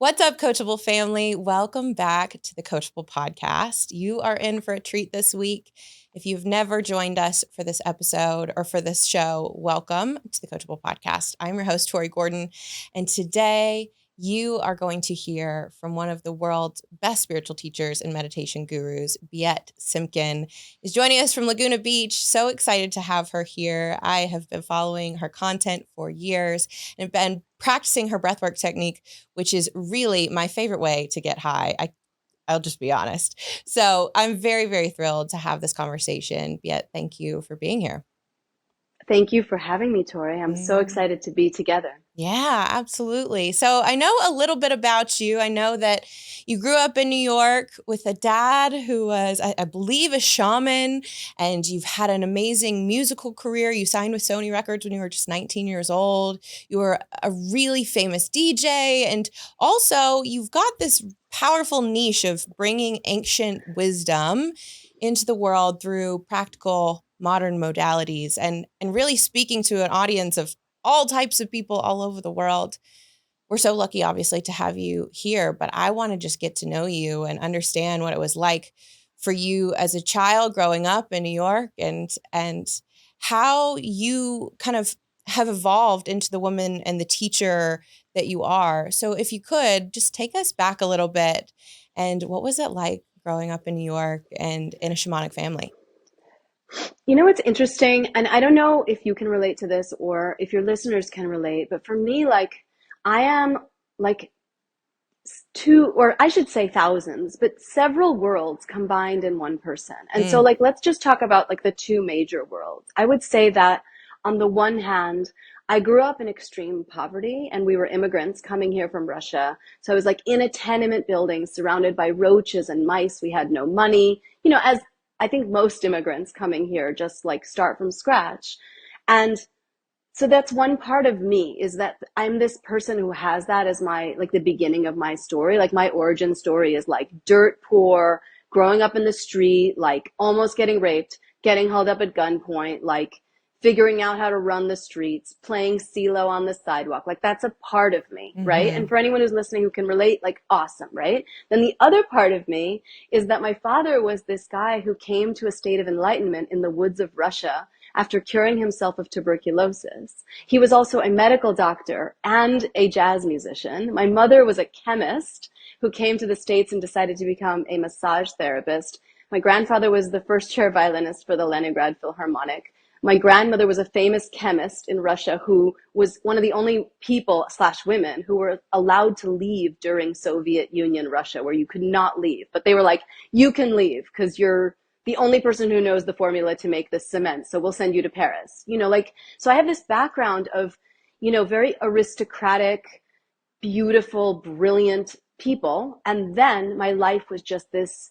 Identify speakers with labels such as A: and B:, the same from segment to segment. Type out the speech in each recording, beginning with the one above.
A: What's up, Coachable family? Welcome back to the Coachable podcast. You are in for a treat this week. If you've never joined us for this episode or for this show, welcome to the Coachable podcast. I'm your host, Tori Gordon, and today you are going to hear from one of the world's best spiritual teachers and meditation gurus. Biet Simkin is joining us from Laguna Beach. So excited to have her here. I have been following her content for years and have been practicing her breathwork technique, which is really my favorite way to get high. I'll just be honest. So I'm very, very thrilled to have this conversation. Yet, thank you for being here.
B: Thank you for having me, Tori. I'm so excited to be together.
A: Yeah, absolutely. So I know a little bit about you. I know that you grew up in New York with a dad who was, I believe, a shaman, and you've had an amazing musical career. You signed with Sony Records when you were just 19 years old. You were a really famous DJ, and also you've got this powerful niche of bringing ancient wisdom into the world through practical modern modalities and really speaking to an audience of all types of people all over the world. We're so lucky, obviously, to have you here, but I want to just get to know you and understand what it was like for you as a child growing up in New York and how you kind of have evolved into the woman and the teacher that you are. So if you could just take us back a little bit, and what was it like growing up in New York and in a shamanic family?
B: You know what's interesting, and I don't know if you can relate to this or if your listeners can relate, but for me, I am like two, or I should say thousands, but several worlds combined in one person. And so, let's just talk about the two major worlds. I would say that on the one hand, I grew up in extreme poverty and we were immigrants coming here from Russia. So I was in a tenement building surrounded by roaches and mice. We had no money, as I think most immigrants coming here just start from scratch. And so that's one part of me, is that I'm this person who has that as my, the beginning of my story. My origin story is dirt poor, growing up in the street, almost getting raped, getting held up at gunpoint, figuring out how to run the streets, playing CeeLo on the sidewalk. That's a part of me, right? And for anyone who's listening who can relate, awesome, right? Then the other part of me is that my father was this guy who came to a state of enlightenment in the woods of Russia after curing himself of tuberculosis. He was also a medical doctor and a jazz musician. My mother was a chemist who came to the States and decided to become a massage therapist. My grandfather was the first chair violinist for the Leningrad Philharmonic. My grandmother was a famous chemist in Russia who was one of the only people / women who were allowed to leave during Soviet Union Russia, where you could not leave. But they were like, you can leave because you're the only person who knows the formula to make this cement. So we'll send you to Paris. So I have this background of, very aristocratic, beautiful, brilliant people. And then my life was just this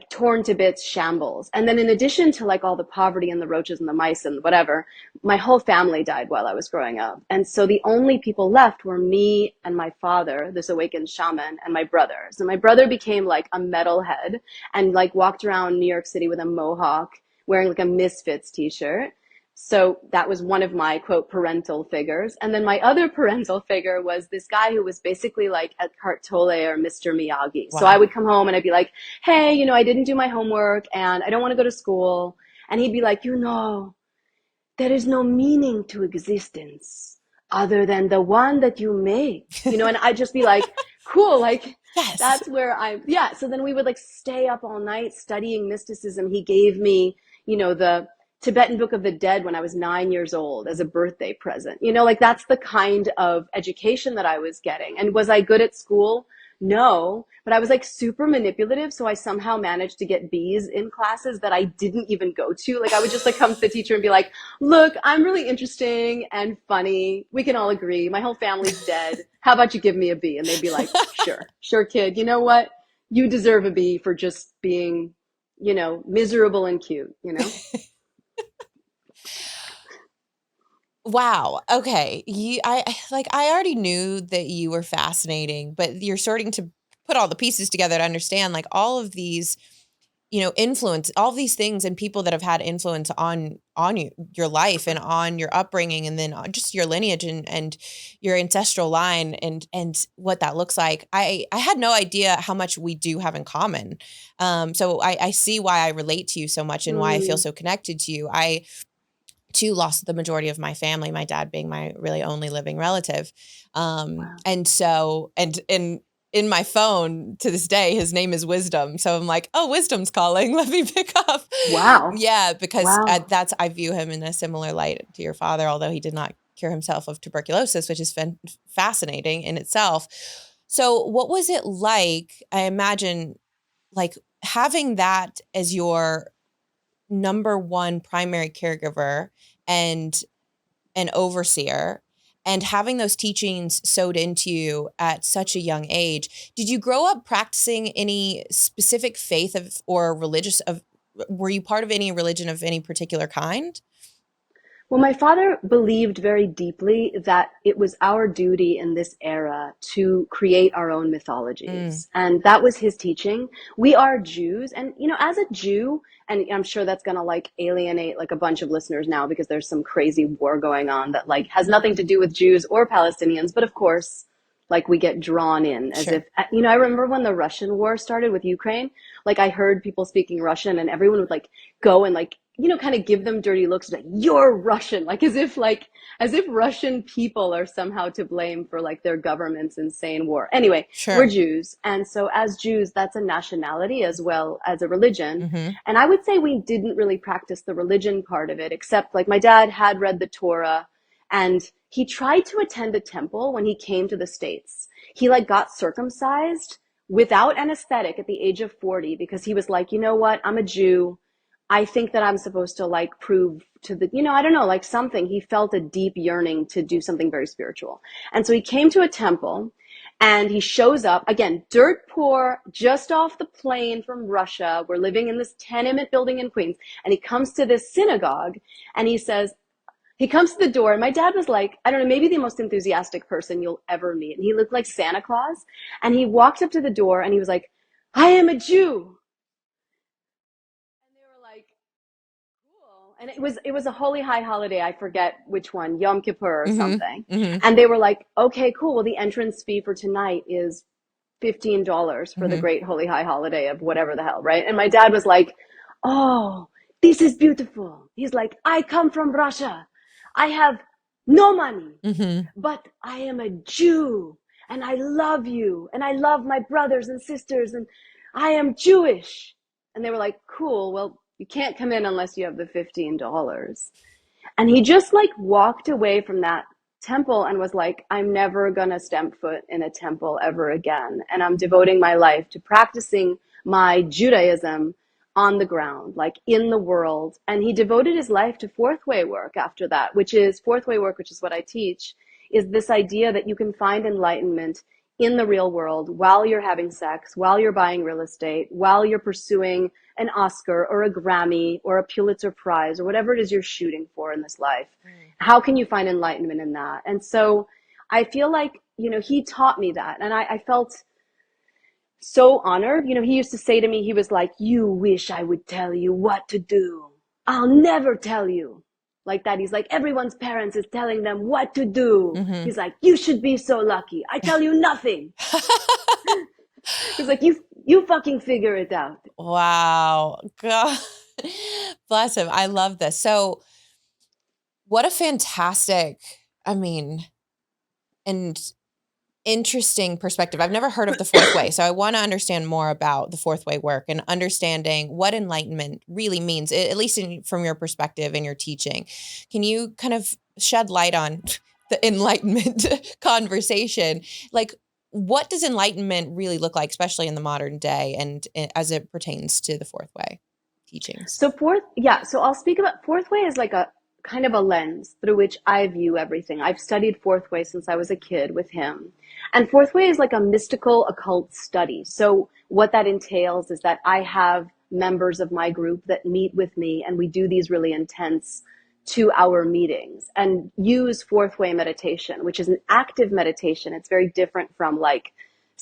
B: torn to bits shambles. And then in addition to all the poverty and the roaches and the mice and whatever, my whole family died while I was growing up. And so the only people left were me and my father, this awakened shaman, and my brother. So my brother became a metalhead and walked around New York City with a mohawk, wearing a Misfits t-shirt. So that was one of my, quote, parental figures. And then my other parental figure was this guy who was basically like Eckhart Tolle or Mr. Miyagi. Wow. So I would come home and I'd be like, hey, I didn't do my homework and I don't want to go to school. And he'd be like, there is no meaning to existence other than the one that you make, and I'd just be like, cool, yes. That's where yeah. So then we would stay up all night studying mysticism. He gave me, the Tibetan Book of the Dead when I was 9 years old as a birthday present. That's the kind of education that I was getting. And was I good at school? No, but I was super manipulative. So I somehow managed to get B's in classes that I didn't even go to. I would just come to the teacher and be like, look, I'm really interesting and funny. We can all agree. My whole family's dead. How about you give me a B? And they'd be like, sure, kid. You know what? You deserve a B for just being, miserable and cute,
A: Wow. Okay. I already knew that you were fascinating, but you're starting to put all the pieces together to understand all of these influence, all these things and people that have had influence on you, your life and on your upbringing, and then on just your lineage and your ancestral line and what that looks like. I had no idea how much we do have in common. So I see why I relate to you so much and why I feel
B: Mm,
A: so connected to you. I too lost the majority of my family, my dad being my really only living relative.
B: wow.
A: And so, and in my phone to this day, his name is Wisdom. So I'm like, oh, Wisdom's calling. Let me pick up.
B: Wow.
A: Yeah, because
B: Wow.
A: I view him in a similar light to your father, although he did not cure himself of tuberculosis, which is fascinating in itself. So, what was it like? I imagine, like, having that as your number one primary caregiver and an overseer, and having those teachings sewed into you at such a young age. Did you grow up practicing any specific faith of or religious of were you part of any religion of any particular kind?
B: Well, my father believed very deeply that it was our duty in this era to create our own
A: Mm,
B: mythologies. And that was his teaching. We are Jews. And, as a Jew, and I'm sure that's going to like alienate like a bunch of listeners now because there's some crazy war going on that like has nothing to do with Jews or Palestinians. But of course, like we get drawn in as if,
A: sure.
B: I remember when the Russian war started with Ukraine, like I heard people speaking Russian and everyone would like go and like, kind of give them dirty looks like you're Russian, like as if Russian people are somehow to blame for like their government's insane war. Anyway, we're
A: Sure.
B: Jews. And so as Jews, that's a nationality as well as a religion.
A: Mhm.
B: And I would say we didn't really practice the religion part of it, except like my dad had read the Torah and he tried to attend a temple when he came to the States. He like got circumcised without anesthetic at the age of 40 because he was like, you know what? I'm a Jew. I think that I'm supposed to like prove to I don't know, like something. He felt a deep yearning to do something very spiritual. And so he came to a temple and he shows up again, dirt poor, just off the plane from Russia. We're living in this tenement building in Queens. And he comes to this synagogue and he comes to the door. And my dad was like, I don't know, maybe the most enthusiastic person you'll ever meet. And he looked like Santa Claus. And he walked up to the door and he was like, I am a Jew. And they were like, cool. And it was a holy high holiday. I forget which one, Yom Kippur or
A: Mhm.
B: something.
A: Mhm.
B: And they were like, okay, cool. Well, the entrance fee for tonight is $15 for the
A: Mhm.
B: great holy high holiday of whatever the hell, right? And my dad was like, oh, this is beautiful. He's like, I come from Russia. I have no money,
A: Mhm.
B: but I am a Jew and I love you and I love my brothers and sisters and I am Jewish. And they were like, cool. Well, you can't come in unless you have the $15. And he just like walked away from that temple and was like, I'm never going to step foot in a temple ever again. And I'm devoting my life to practicing my Judaism on the ground, like in the world. And he devoted his life to fourth way work after that, which is fourth way work, which is what I teach, is this idea that you can find enlightenment in the real world while you're having sex, while you're buying real estate, while you're pursuing an Oscar or a Grammy or a Pulitzer Prize or whatever it is you're shooting for in this life.
A: Mm.
B: How can you find enlightenment in that? And so I feel like, he taught me that. And I felt so honored. He used to say to me, he was like, you wish I would tell you what to do. I'll never tell you. Like that. He's like, everyone's parents is telling them what to do.
A: Mhm.
B: He's like, you should be so lucky. I tell you nothing. He's like, you fucking figure it out.
A: Wow. God. Bless him. I love this. So, what a fantastic, I mean, and interesting perspective. I've never heard of the fourth way. So I want to understand more about the fourth way work and understanding what enlightenment really means, at least from your perspective and your teaching. Can you kind of shed light on the enlightenment conversation? Like, what does enlightenment really look like, especially in the modern day and as it pertains to the fourth way teachings?
B: So I'll speak about fourth way as like a kind of a lens through which I view everything. I've studied fourth way since I was a kid with him. And fourth way is like a mystical occult study. So what that entails is that I have members of my group that meet with me and we do these really intense 2-hour meetings and use fourth way meditation, which is an active meditation. It's very different from like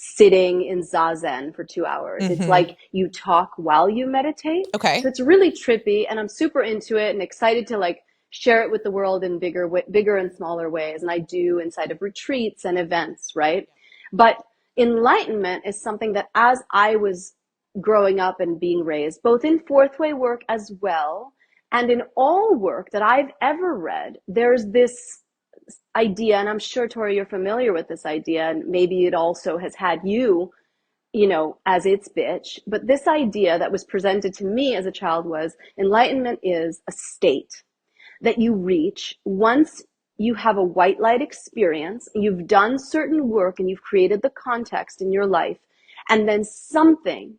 B: sitting in zazen for 2 hours. It's
A: Mm-hmm.
B: like you talk while you meditate. So
A: Okay.
B: it's really trippy, and I'm super into it and excited to like share it with the world in bigger and smaller ways. And I do inside of retreats and events, right? But enlightenment is something that as I was growing up and being raised, both in fourth way work as well, and in all work that I've ever read, there's this idea, and I'm sure, Tori, you're familiar with this idea, and maybe it also has had you, as its bitch. But this idea that was presented to me as a child was enlightenment is a state that you reach once you have a white light experience, you've done certain work and you've created the context in your life, and then something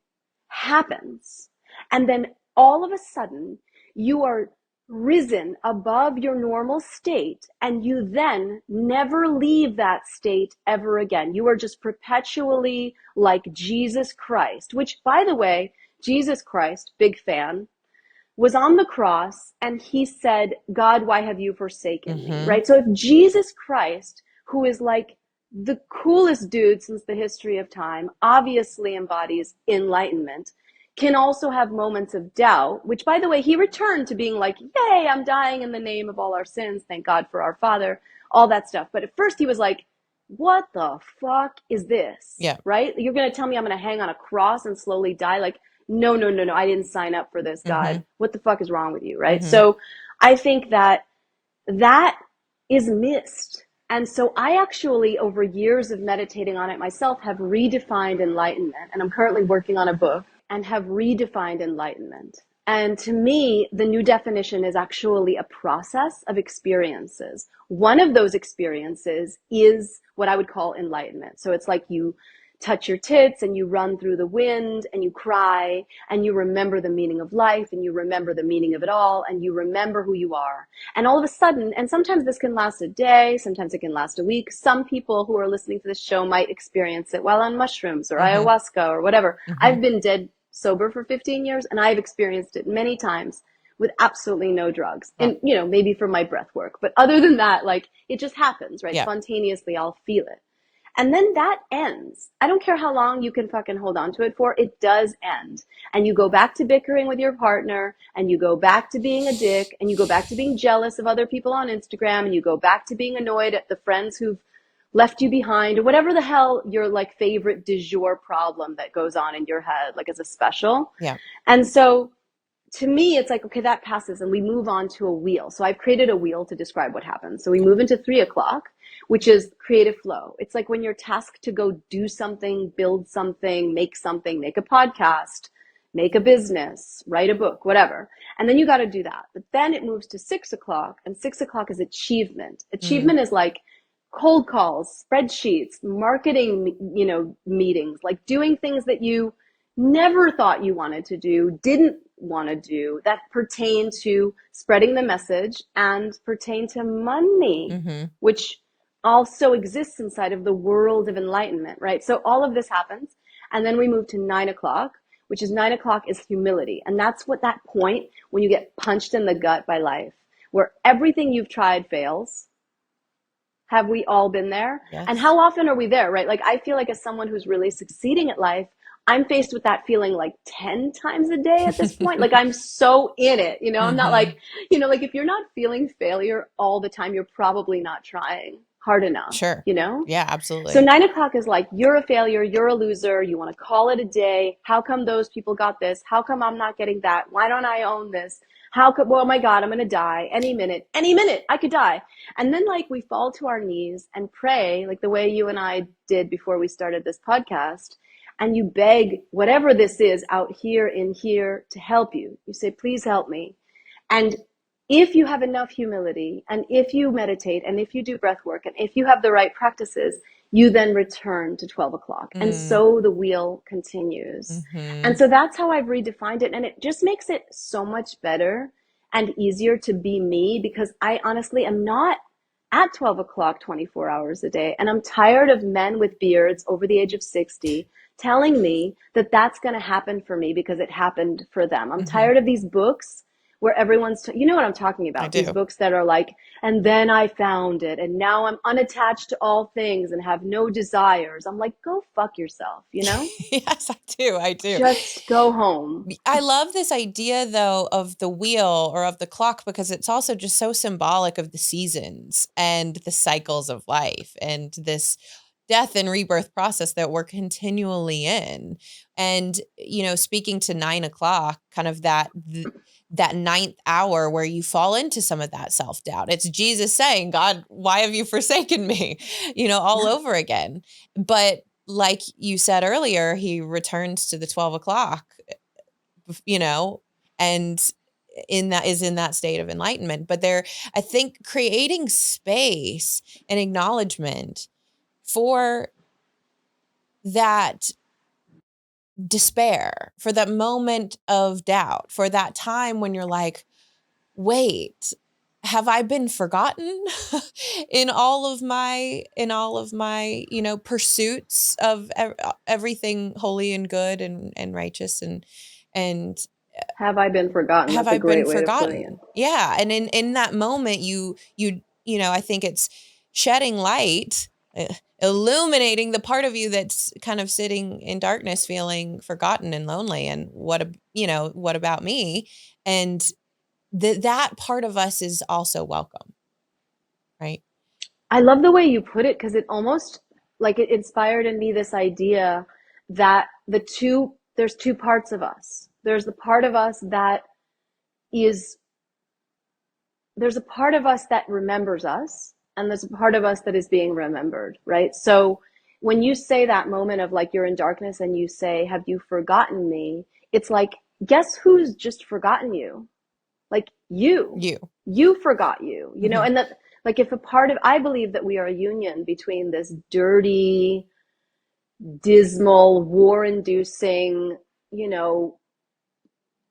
B: happens. And then all of a sudden, you are risen above your normal state, and you then never leave that state ever again. You are just perpetually like Jesus Christ, which, by the way, Jesus Christ, big fan, was on the cross and he said, God, why have you forsaken me?
A: Mm-hmm.
B: Right? So if Jesus Christ, who is like the coolest dude since the history of time, obviously embodies enlightenment, can also have moments of doubt, which, by the way, he returned to being like, yay, I'm dying in the name of all our sins. Thank God for our Father, all that stuff. But at first he was like, what the fuck is this?
A: Yeah.
B: Right? You're going to tell me I'm going to hang on a cross and slowly die? Like, no, no, no, no, I didn't sign up for this,
A: Mm-hmm.
B: God. What the fuck is wrong with you, right?
A: Mm-hmm.
B: So I think that that is missed. And so I actually, over years of meditating on it myself, have redefined enlightenment. And I'm currently working on a book and have redefined enlightenment. And to me, the new definition is actually a process of experiences. One of those experiences is what I would call enlightenment. So it's like you touch your tits and you run through the wind and you cry and you remember the meaning of life and you remember the meaning of it all and you remember who you are. And all of a sudden, and sometimes this can last a day, sometimes it can last a week. Some people who are listening to this show might experience it while on mushrooms or
A: Mm-hmm.
B: ayahuasca or whatever.
A: Mm-hmm.
B: I've been dead sober for 15 years and I've experienced it many times with absolutely no drugs.
A: Wow.
B: And, maybe for my breath work. But other than that, like, it just happens, right?
A: Yeah.
B: Spontaneously, I'll feel it. And then that ends. I don't care how long you can fucking hold on to it for, it does end. And you go back to bickering with your partner, and you go back to being a dick, and you go back to being jealous of other people on Instagram, and you go back to being annoyed at the friends who've left you behind, or whatever the hell your like favorite du jour problem that goes on in your head, like as a special.
A: Yeah.
B: And so to me, it's like, okay, that passes and we move on to a wheel. So I've created a wheel to describe what happens. So we move into 3 o'clock, which is creative flow. It's like when you're tasked to go do something, build something, make a podcast, make a business, write a book, whatever. And then you got to do that. But then it moves to 6 o'clock, and 6 o'clock is achievement.
A: Mm.
B: Achievement is like cold calls, spreadsheets, marketing, meetings, like doing things that you never thought you wanted to do, didn't want to do, that pertain to spreading the message and pertain to money,
A: Mm-hmm.
B: which also exists inside of the world of enlightenment, right? So all of this happens. And then we move to 9 o'clock, which is 9 o'clock is humility. And that's what that point when you get punched in the gut by life, where everything you've tried fails. Have we all been there? And
A: Yes.
B: how often are we there, right? Like, I feel like as someone who's really succeeding at life, I'm faced with that feeling like 10 times a day at this point. Like, I'm so in it, I'm not
A: Mm-hmm.
B: like, like if you're not feeling failure all the time, you're probably not trying hard enough,
A: Sure. Yeah,
B: So
A: absolutely.
B: 9 o'clock is like, you're a failure, you're a loser, you want to call it a day. How come those people got this? How come I'm not getting that? Why don't I own this? How could, well, oh my God, I'm going to die any minute, I could die. And then like we fall to our knees and pray, like the way you and I did before we started this podcast. And you beg whatever this is out here in here to help you. You say, please help me. And if you have enough humility, and if you meditate, and if you do breath work, and if you have the right practices, you then return to 12 o'clock. And
A: Mm.
B: so the wheel continues.
A: Mm-hmm.
B: And so that's how I've redefined it. And it just makes it so much better and easier to be me, because I honestly am not at 12 o'clock 24 hours a day. And I'm tired of men with beards over the age of 60 telling me that that's going to happen for me because it happened for them. I'm
A: Mm-hmm.
B: tired of these books where everyone's, you know what I'm talking
A: I
B: about? These
A: do.
B: books that are like, and then I found it, and now I'm unattached to all things and have no desires. I'm like, go fuck yourself, you know?
A: Yes, I do. I do.
B: Just go home.
A: I love this idea though of the wheel or of the clock because it's also just so symbolic of the seasons and the cycles of life and this death and rebirth process that we're continually in. And, speaking to 9 o'clock, kind of that ninth hour where you fall into some of that self doubt. It's Jesus saying, God, why have you forsaken me? All
B: Yeah.
A: over again. But like you said earlier, he returns to the 12 o'clock, you know, and in that state of enlightenment. But I think creating space and acknowledgement for that despair, for that moment of doubt, for that time when you're like, wait, have I been forgotten in all of my pursuits of everything holy and good and righteous and
B: Have I been forgotten?
A: have
B: That's a
A: I been
B: great way of putting it.
A: forgotten? Yeah, and in that moment, I think it's shedding light, illuminating the part of you that's kind of sitting in darkness, feeling forgotten and lonely. And what about me? And that part of us is also welcome, right?
B: I love the way you put it because it almost like it inspired in me this idea that there's two parts of us. There's the part of us that is there's a part of us that remembers us, and there's a part of us that is being remembered, right? So when you say that moment of like you're in darkness and you say, have you forgotten me? It's like, guess who's just forgotten you? Like you.
A: You.
B: You forgot you, you know,
A: Hmm.
B: and that like if a part of I believe that we are a union between this dirty, dismal, war-inducing, you know,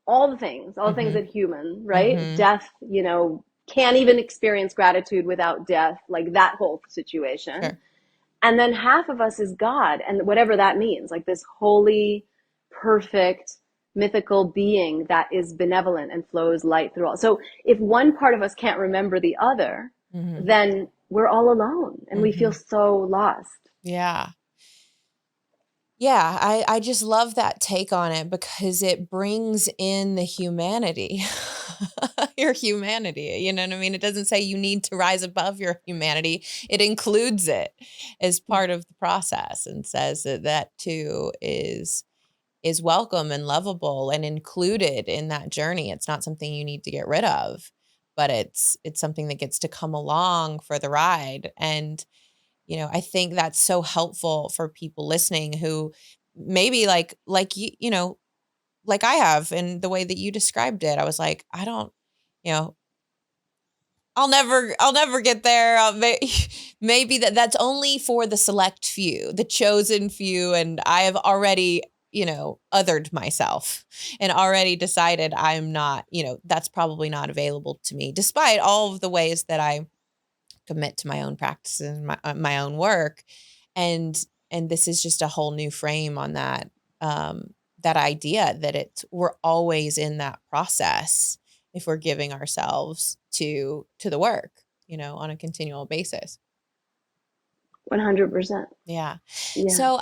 B: all the things
A: Hmm.
B: that human, right?
A: Hmm.
B: Death, you know, can't even experience gratitude without death, like that whole situation.
A: Sure.
B: And then half of us is God, and whatever that means, like this holy, perfect, mythical being that is benevolent and flows light through all. So if one part of us can't remember the other,
A: Hmm.
B: then we're all alone and we feel
A: Hmm.
B: so lost.
A: Yeah. Yeah, I just love that take on it because it brings in the humanity, your humanity. You know what I mean? It doesn't say you need to rise above your humanity. It includes it as part of the process and says that that too is welcome and lovable and included in that journey. It's not something you need to get rid of, but it's something that gets to come along for the ride. And I think that's so helpful for people listening who maybe like like I have in the way that you described it. I was like, I don't, you know, I'll never get there. Maybe that's only for the select few, the chosen few, and I have already, othered myself and already decided I'm not, that's probably not available to me, despite all of the ways that I commit to my own practices and my own work. And this is just a whole new frame on that idea that we're always in that process if we're giving ourselves to the work, on a continual basis.
B: 100%.
A: Yeah.
B: Yeah.
A: So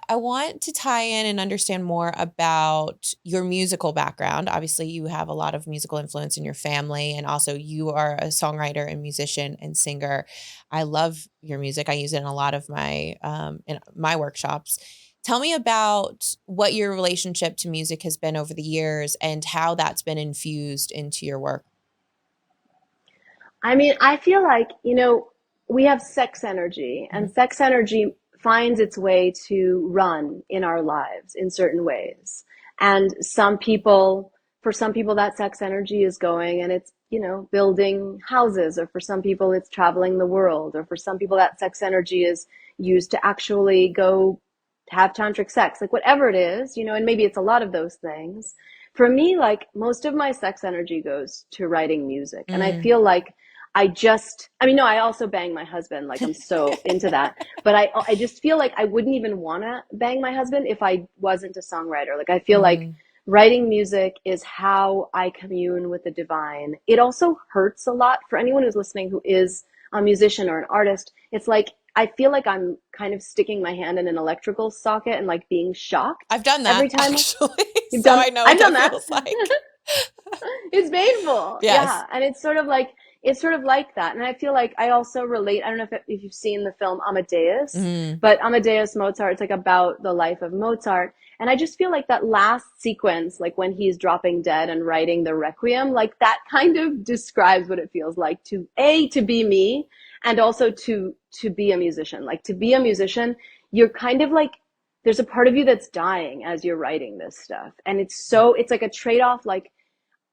A: I want to tie in and understand more about your musical background. Obviously, you have a lot of musical influence in your family, and also you are a songwriter and musician and singer. I love your music. I use it in my workshops. Tell me about what your relationship to music has been over the years and how that's been infused into your work.
B: I mean, I feel like, you know, we have sex energy, and
A: Mhm.
B: sex energy finds its way to run in our lives in certain ways. And for some people, that sex energy is going and it's, you know, building houses, or for some people, it's traveling the world, or for some people, that sex energy is used to actually go have tantric sex, like whatever it is, you know, and maybe it's a lot of those things. For me, like most of my sex energy goes to writing music. And I
A: Mm.
B: feel like I mean, no, I also bang my husband. Like I'm so into that. But I just feel like I wouldn't even want to bang my husband if I wasn't a songwriter. Like I feel like
A: Mm.
B: writing music is how I commune with the divine. It also hurts a lot for anyone who's listening who is a musician or an artist. It's like I feel like I'm kind of sticking my hand in an electrical socket and like being shocked
A: I've done
B: every
A: that
B: time.
A: actually,
B: You've
A: so
B: done,
A: I know what
B: I've done
A: that
B: that.
A: feels like.
B: It's painful.
A: Yes.
B: Yeah. And it's sort of like that. And I feel like I also relate. I don't know if you've seen the film Amadeus,
A: Mm.
B: but Amadeus Mozart, it's like about the life of Mozart. And I just feel like that last sequence, like when he's dropping dead and writing the Requiem, like that kind of describes what it feels like to be me, and also to be a musician. Like to be a musician, you're kind of like, there's a part of you that's dying as you're writing this stuff. And it's like a trade off. Like,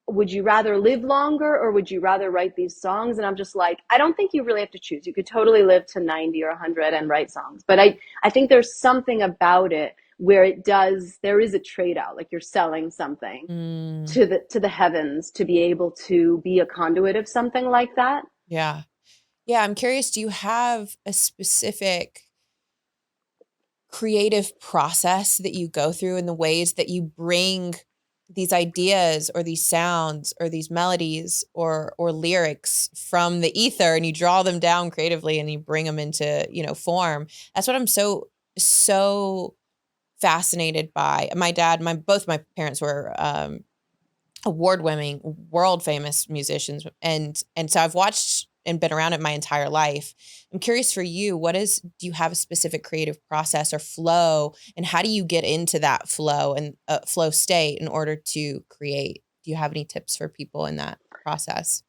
B: would you rather live longer or would you rather write these songs? And I'm just like, I don't think you really have to choose. You could totally live to 90 or 100 and write songs. But I think there's something about it where there is a trade out, like you're selling something
A: Mm.
B: to the heavens to be able to be a conduit of something like that.
A: Yeah. Yeah, I'm curious, do you have a specific creative process that you go through in the ways that you bring these ideas or these sounds or these melodies or lyrics from the ether and you draw them down creatively and you bring them into, form? That's what I'm so fascinated by. My dad, both my parents were award-winning, world famous musicians, and so I've watched and been around it my entire life. I'm curious for you, do you have a specific creative process or flow, and how do you get into that flow and flow state in order to create? Do you have any tips for people in that process?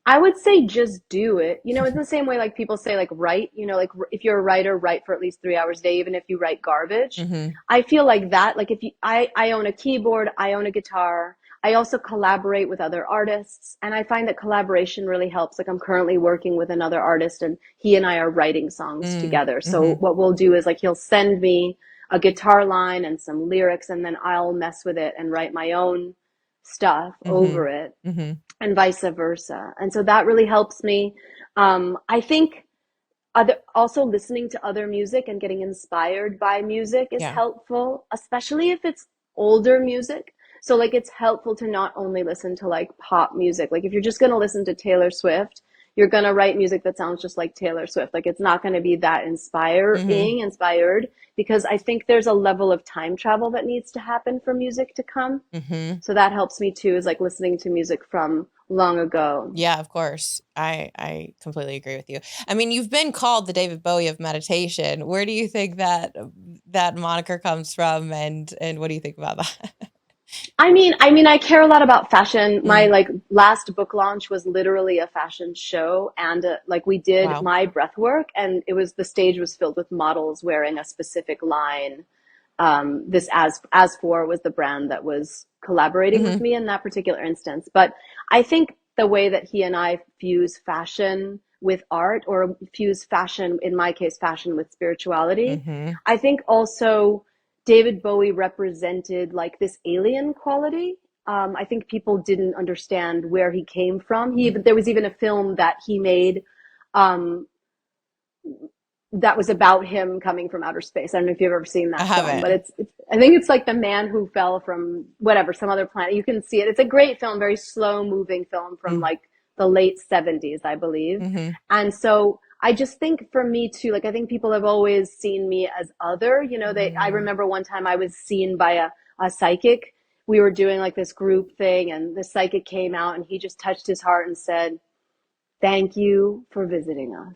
B: I would say just do it. It's the same way like people say like write, like if you're a writer, write for at least 3 hours a day, even if you write garbage.
A: Mhm.
B: I feel like that, like I own a keyboard, I own a guitar. I also collaborate with other artists, and I find that collaboration really helps. Like I'm currently working with another artist and he and I are writing songs
A: Mm.
B: together. So
A: Mhm.
B: what we'll do is like he'll send me a guitar line and some lyrics and then I'll mess with it and write my own stuff over
A: Mhm.
B: it
A: Mhm.
B: and vice versa. And so that really helps me. I think also listening to other music and getting inspired by music is
A: Yeah.
B: helpful, especially if it's older music. So like it's helpful to not only listen to like pop music. Like if you're just going to listen to Taylor Swift, you're going to write music that sounds just like Taylor Swift. Like it's not going to be that
A: Mhm.
B: inspired, because I think there's a level of time travel that needs to happen for music to come.
A: Mhm.
B: So that helps me too, is like listening to music from long ago.
A: Yeah, of course. I completely agree with you. I mean, you've been called the David Bowie of meditation. Where do you think that moniker comes from, and what do you think about that?
B: I care a lot about fashion. My
A: Mm.
B: like last book launch was literally a fashion show, and like we did
A: Wow.
B: my breathwork, and the stage was filled with models wearing a specific line. This as for was the brand that was collaborating with
A: Mhm.
B: me in that particular instance. But I think the way that he and I fuse fashion with art, or fuse fashion, in my case, fashion with spirituality,
A: Mhm.
B: I think also David Bowie represented like this alien quality. I think people didn't understand where he came from. There was even a film that he made, um, that was about him coming from outer space. I don't know if you've ever seen
A: I
B: that film, but
A: haven't.
B: I think it's like the man who fell from whatever, some other planet. You can see it. It's a great film, very slow moving film from
A: Mm.
B: like the late 70s, I believe.
A: Mhm.
B: And so I just think for me too, like I think people have always seen me as other, I
A: Mm.
B: remember one time I was seen by a psychic. We were doing like this group thing and the psychic came out and he just touched his heart and said, "Thank you for visiting us."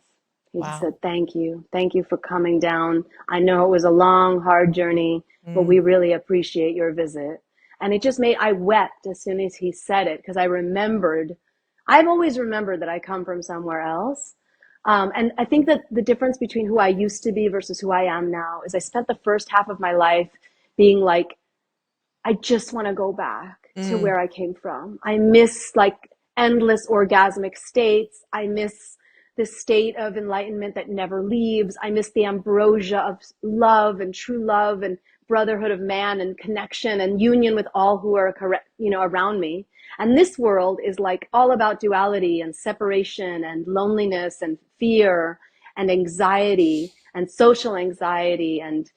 B: He just
A: Wow.
B: said, "Thank you. Thank you for coming down. I know it was a long, hard journey, but
A: Mm.
B: we really appreciate your visit." And I wept as soon as he said it, because I've always remembered that I come from somewhere else. And I think that the difference between who I used to be versus who I am now is I spent the first half of my life being like, I just want to go back to
A: Mm.
B: where I came from. I miss like endless orgasmic states. I miss the state of enlightenment that never leaves. I miss the ambrosia of love and true love and brotherhood of man and connection and union with all who are correct, around me. And this world is like all about duality and separation and loneliness and fear and anxiety and social anxiety and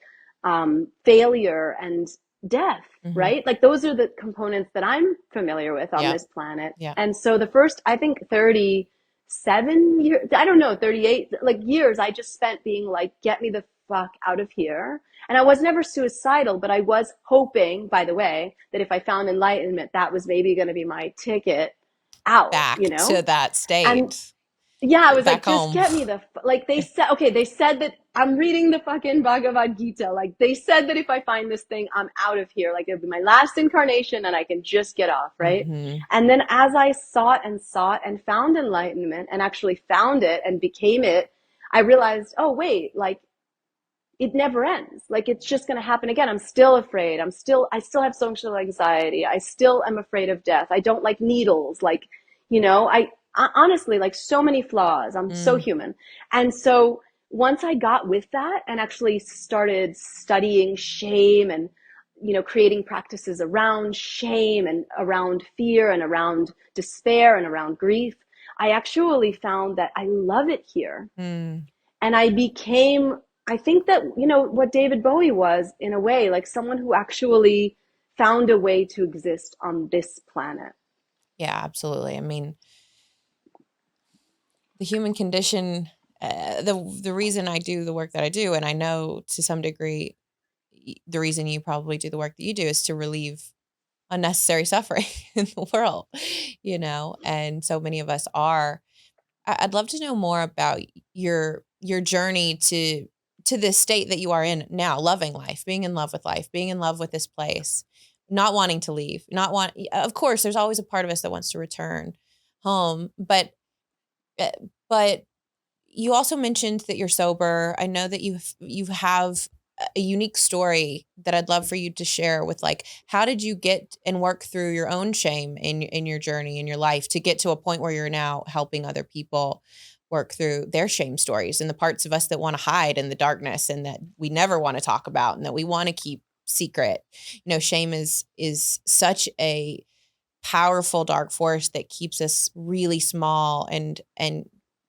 B: failure and death,
A: Hmm.
B: right? Like those are the components that I'm familiar with on
A: Yeah.
B: this planet.
A: Yeah.
B: And so the first, I think 37 years, I don't know, 38 like years I just spent being like, get me the fuck out of here. And I was never suicidal, but I was hoping, by the way, that if I found enlightenment, that was maybe going to be my ticket out,
A: Back to that
B: And
A: state,
B: yeah, I was like,
A: back
B: just
A: home.
B: get me like they said, okay, they said that I'm reading the fucking Bhagavad Gita. Like they said that if I find this thing, I'm out of here. Like it'll be my last incarnation and I can just get off, right?
A: Hmm.
B: And then as I sought and found enlightenment and actually found it and became it, I realized, oh wait, like it never ends. Like it's just going to happen again. I'm still afraid. I still have social anxiety. I still am afraid of death. I don't like needles. Like, I honestly, like so many flaws. I'm so
A: Mm.
B: human. And so once I got with that and actually started studying shame and, creating practices around shame and around fear and around despair and around grief, I actually found that I love it here.
A: Mm.
B: And I became, I think that, what David Bowie was in a way, like someone who actually found a way to exist on this planet.
A: Yeah, absolutely. I mean, the human condition, the reason I do the work that I do, and I know to some degree the reason you probably do the work that you do is to relieve unnecessary suffering in the world, and so many of us are. I'd love to know more about your journey to this state that you are in now, loving life, being in love with life, being in love with this place, not wanting to leave, not want. Of course, there's always a part of us that wants to return home, uh, but you also mentioned that you're sober. I know that you have a unique story that I'd love for you to share with, like, how did you get and work through your own shame in your journey in your life to get to a point where you're now helping other people work through their shame stories and the parts of us that want to hide in the darkness and that we never want to talk about and that we want to keep secret. Shame is such a powerful dark force that keeps us really small and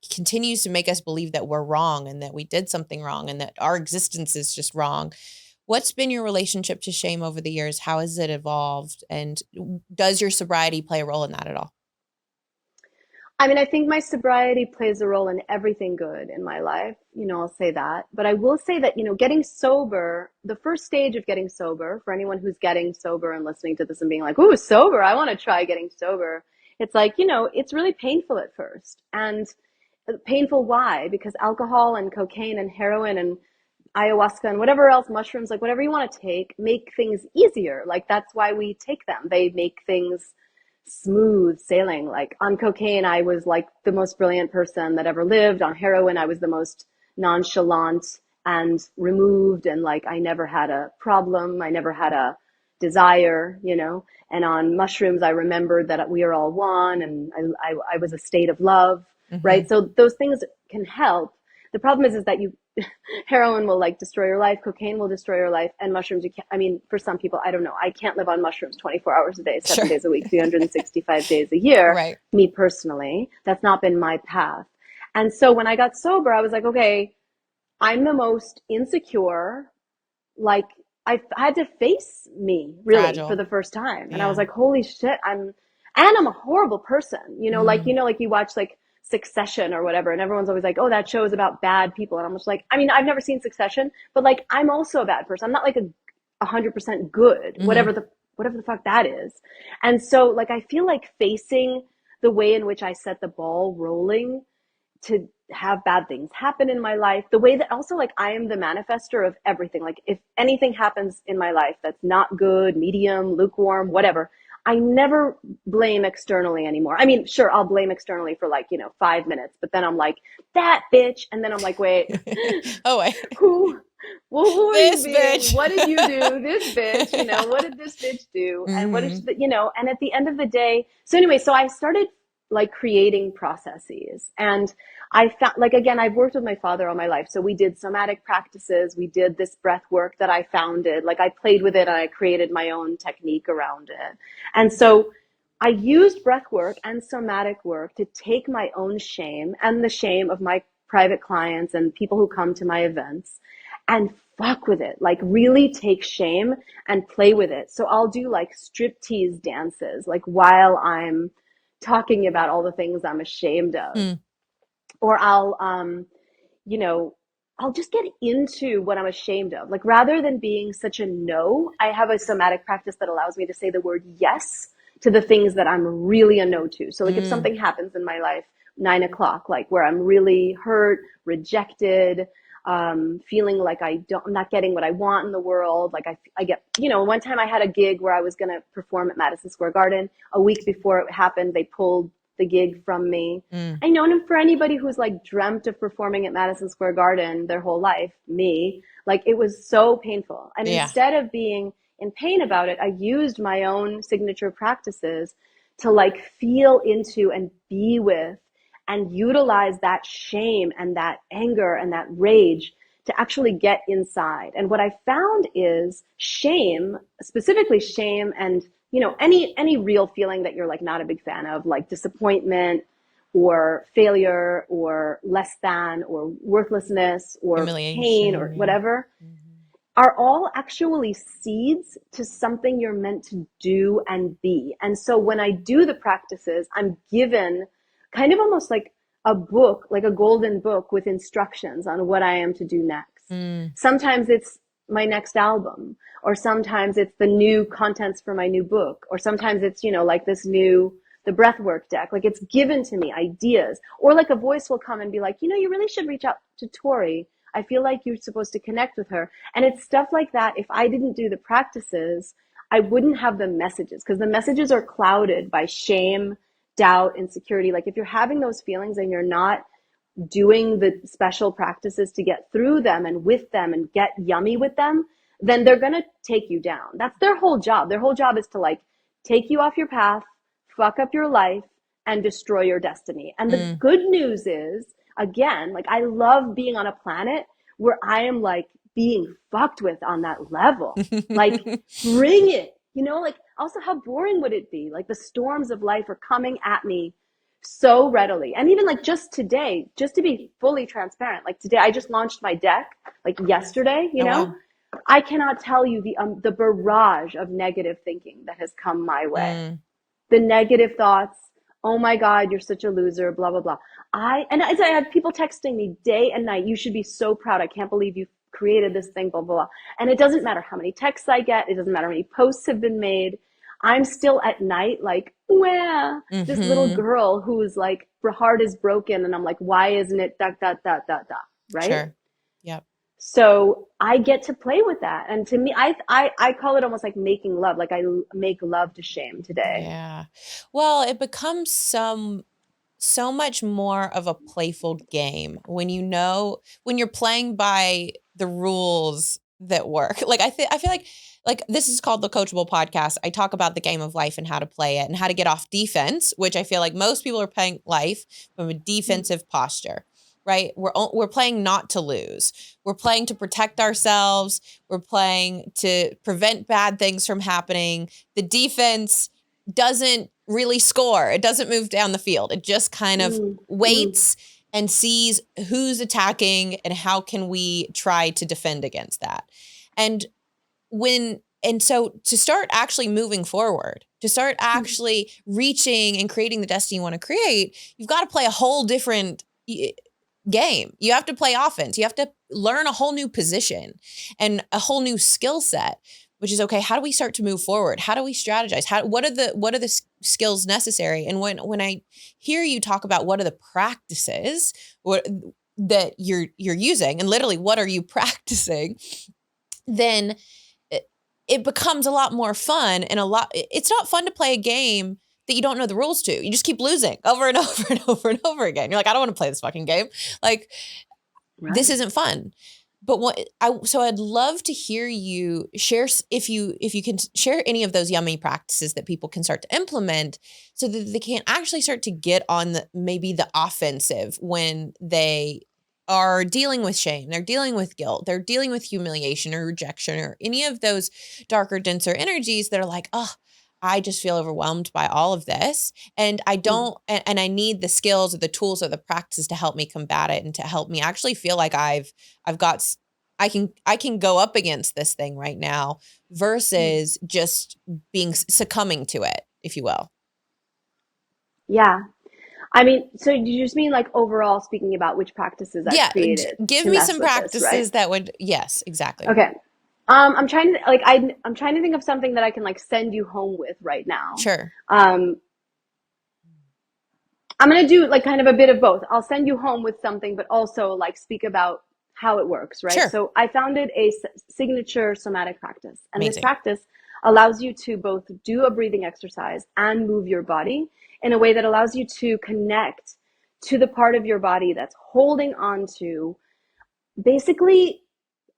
A: continues to make us believe that we're wrong and that we did something wrong and that our existence is just wrong. What's been your relationship to shame over the years? How has it evolved? And does your sobriety play a role in that at all?
B: I mean, I think my sobriety plays a role in everything good in my life. I'll say that. But I will say that, getting sober, the first stage of getting sober, for anyone who's getting sober and listening to this and being like, ooh, sober, I want to try getting sober. It's like, it's really painful at first. And painful, why? Because alcohol and cocaine and heroin and ayahuasca and whatever else, mushrooms, like whatever you want to take, make things easier. Like that's why we take them. They make things smooth sailing. Like on cocaine, I was like the most brilliant person that ever lived. On heroin, I was the most nonchalant and removed. And like, I never had a problem. I never had a desire. And on mushrooms, I remembered that we are all one and I was a state of love,
A: Hmm.
B: right? So those things can help. The problem is that heroin will like destroy your life, cocaine will destroy your life, and mushrooms, you can't. I mean, for some people, I don't know, I can't live on mushrooms 24 hours a day,
A: Sure.
B: 7 days a week, 365 days a year.
A: Right.
B: Me personally, that's not been my path. And so when I got sober, I was like, okay, I'm the most insecure, like I had to face me really for
A: Fragile.
B: the first time. And I was
A: Yeah.
B: like, holy shit, I'm a horrible person.
A: Mm.
B: Like you watch like Succession or whatever, and everyone's always like, oh, that show is about bad people. And I'm just like, I mean, I've never seen Succession, but like I'm also a bad person. I'm not like a 100% good,
A: Hmm.
B: whatever the fuck that is. And so like I feel like facing the way in which I set the ball rolling to have bad things happen in my life, the way that also like I am the manifester of everything. Like if anything happens in my life that's not good, medium, lukewarm, whatever, I never blame externally anymore. I mean, sure, I'll blame externally for like, 5 minutes, but then I'm like, that bitch. And then I'm like, wait,
A: Oh, wait.
B: who, well, who are you
A: This
B: being?
A: bitch.
B: What did you do? This bitch, what did this bitch do? And what is
A: Hmm.
B: and at the end of the day, so anyway, so I started like creating processes. And I found, like, again, I've worked with my father all my life. So we did somatic practices. We did this breath work that I founded. Like I played with it and I created my own technique around it. And so I used breath work and somatic work to take my own shame and the shame of my private clients and people who come to my events and fuck with it, like really take shame and play with it. So I'll do like striptease dances, like while I'm talking about all the things I'm ashamed of.
A: Mm,
B: Or you know, I'll just get into what I'm ashamed of. Like rather than being such a no, I have a somatic practice that allows me to say the word yes to the things that I'm really a no to. So like if
A: mm,
B: something happens in my life, 9 o'clock, like where I'm really hurt, rejected, feeling like I'm not getting what I want in the world. Like I get, one time I had a gig where I was going to perform at Madison Square Garden. A week before it happened, they pulled the gig from me.
A: mm.
B: I know, and for anybody who's like dreamt of performing at Madison Square Garden their whole life, me, like it was so painful. And
A: Yeah.
B: instead of being in pain about it, I used my own signature practices to like feel into and be with and utilize that shame and that anger and that rage to actually get inside. And what I found is shame, specifically shame and any real feeling that you're like not a big fan of, like disappointment or failure or less than or worthlessness or pain or
A: Humiliation. Yeah.
B: whatever,
A: Mhm.
B: are all actually seeds to something you're meant to do and be. And so when I do the practices, I'm given kind of almost like a book, like a golden book with instructions on what I am to do next.
A: Mm,
B: Sometimes it's my next album, or sometimes it's the new contents for my new book, or sometimes it's, like the breathwork deck. Like it's given to me ideas, or like a voice will come and be like, you really should reach out to Tori. I feel like you're supposed to connect with her. And it's stuff like that. If I didn't do the practices, I wouldn't have the messages, because the messages are clouded by shame, doubt, insecurity. Like if you're having those feelings and you're not doing the special practices to get through them and with them and get yummy with them, then they're going to take you down. That's their whole job. Their whole job is to like take you off your path, fuck up your life, and destroy your destiny. And the
A: mm.
B: good news is, again, like I love being on a planet where I am like being fucked with on that level. Like, bring it. Like also how boring would it be? Like the storms of life are coming at me so readily. And even like just today, just to be fully transparent, like today I just launched my deck like yesterday,
A: Oh, wow.
B: I cannot tell you the barrage of negative thinking that has come my way.
A: Mm,
B: The negative thoughts, oh my God, you're such a loser, blah, blah, blah. I had people texting me day and night, you should be so proud. I can't believe you created this thing, blah, blah, blah. And it doesn't matter how many texts I get. It doesn't matter how many posts have been made. I'm still at night like, where this little
A: mm-hmm.
B: girl who's like, her heart is broken. And I'm like, why isn't it da, da, da, da, da, right?
A: Sure. Yep.
B: So I get to play with that. And to me, I call it almost like making love. Like I make love to shame today.
A: Yeah. Well, it becomes so much more of a playful game when when you're playing by the rules that work. Like I feel like this is called the Coachable Podcast. I talk about the game of life and how to play it and how to get off defense, which I feel like most people are playing life from a defensive posture. Right? We're playing not to lose. We're playing to protect ourselves. We're playing to prevent bad things from happening. The defense doesn't really score. It doesn't move down the field. It just kind of
B: Mm, mm,
A: waits and sees who's attacking and how can we try to defend against that. And so to start actually moving forward, to start
B: mm,
A: actually reaching and creating the destiny you want to create, you've got to play a whole different game. You have to play offense. You have to learn a whole new position and a whole new skill set, which is okay. How do we start to move forward? How do we strategize? What are the skills necessary? And when I hear you talk about what are the practices that you're using, and literally what are you practicing, then it becomes a lot more fun and it's not fun to play a game that you don't know the rules to. You just keep losing over and over and over and over again. You're like, I don't want to play this fucking game. Like, this
B: right.
A: isn't fun. But so I'd love to hear you share if you can share any of those yummy practices that people can start to implement so that they can actually start to get on maybe the offensive when they are dealing with shame, they're dealing with guilt, they're dealing with humiliation or rejection or any of those darker, denser energies that are like, oh, I just feel overwhelmed by all of this. And I
B: Mm,
A: don't, and I need the skills or the tools or the practices to help me combat it and to help me actually feel like I've got I can go up against this thing right now versus just succumbing to it, if you will.
B: Yeah. I mean, so do you just mean like overall speaking about which practices I've
A: Yeah,
B: created
A: give
B: to
A: me
B: mess
A: some
B: with this, right?
A: practices that would, yes, exactly.
B: Okay. I'm trying to I'm trying to think of something that I can like send you home with right now.
A: Sure.
B: Um, I'm gonna do like kind of a bit of both. I'll send you home with something, but also like speak about how it works, right?
A: Sure.
B: So I founded a signature somatic practice, and this
A: Amazing.
B: practice allows you to both do a breathing exercise and move your body in a way that allows you to connect to the part of your body that's holding on to basically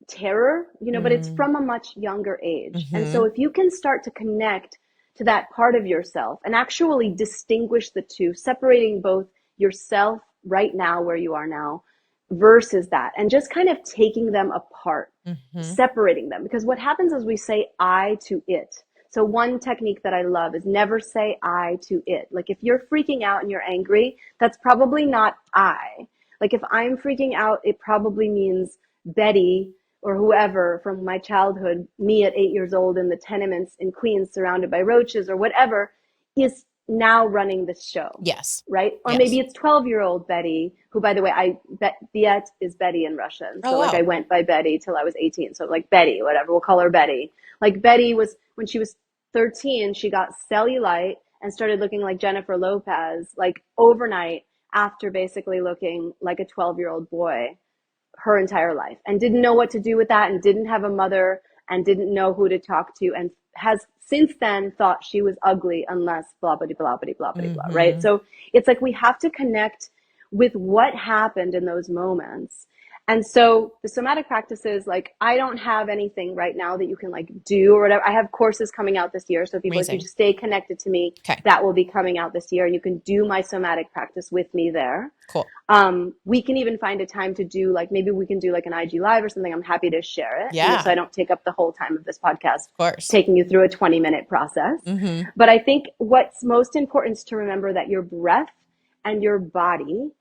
B: terror, but it's
A: Mm,
B: from a much younger age. And so
A: mm-hmm.
B: if you can start to connect to that part of yourself and actually distinguish the two, separating both yourself right now, where you are now, versus that, and just kind of taking them apart,
A: Mm-hmm.
B: separating them. Because what happens is we say I to it. So one technique that I love is never say I to it. Like if you're freaking out and you're angry, that's probably not I. Like if I'm freaking out, it probably means Betty or whoever from my childhood, me at 8 years old in the tenements in Queens surrounded by roaches or whatever, is now running the show,
A: Yes.
B: right? Or maybe
A: Yes.
B: it's 12-year-old Betty, who, by the way, Biet is Betty in Russian.
A: Oh,
B: So like I
A: wow.
B: went by Betty till I was 18. So like Betty, whatever, we'll call her Betty. Like Betty was, when she was 13, she got cellulite and started looking like Jennifer Lopez, like overnight after basically looking like a 12-year-old boy her entire life and didn't know what to do with that and didn't have a mother and didn't know who to talk to and has since then thought she was ugly unless blah blah blah blah blah blah blah, right?
A: Mm-hmm.
B: So it's like we have to connect with what happened in those moments. And so the somatic practices, like I don't have anything right now that you can like do or whatever. I have courses coming out this year. So people, if you
A: Amazing.
B: just stay connected to me,
A: Okay.
B: that will be coming out this year and you can do my somatic practice with me there.
A: Cool.
B: We can even find a time to do like maybe we can do like an IG live or something. I'm happy to share it,
A: Yeah.
B: so I don't take up the whole time of this podcast
A: Of course.
B: taking you through a 20-minute process.
A: Mm-hmm.
B: But I think what's most important is to remember that your breath and your body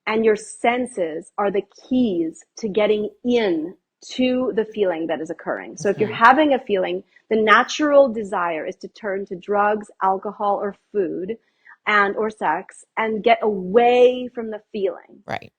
B: and your senses are the keys to getting in to the feeling that is occurring. So if you're
A: Mm-hmm.
B: having a feeling, the natural desire is to turn to drugs, alcohol, or food and or sex and get away from the feeling,
A: Right.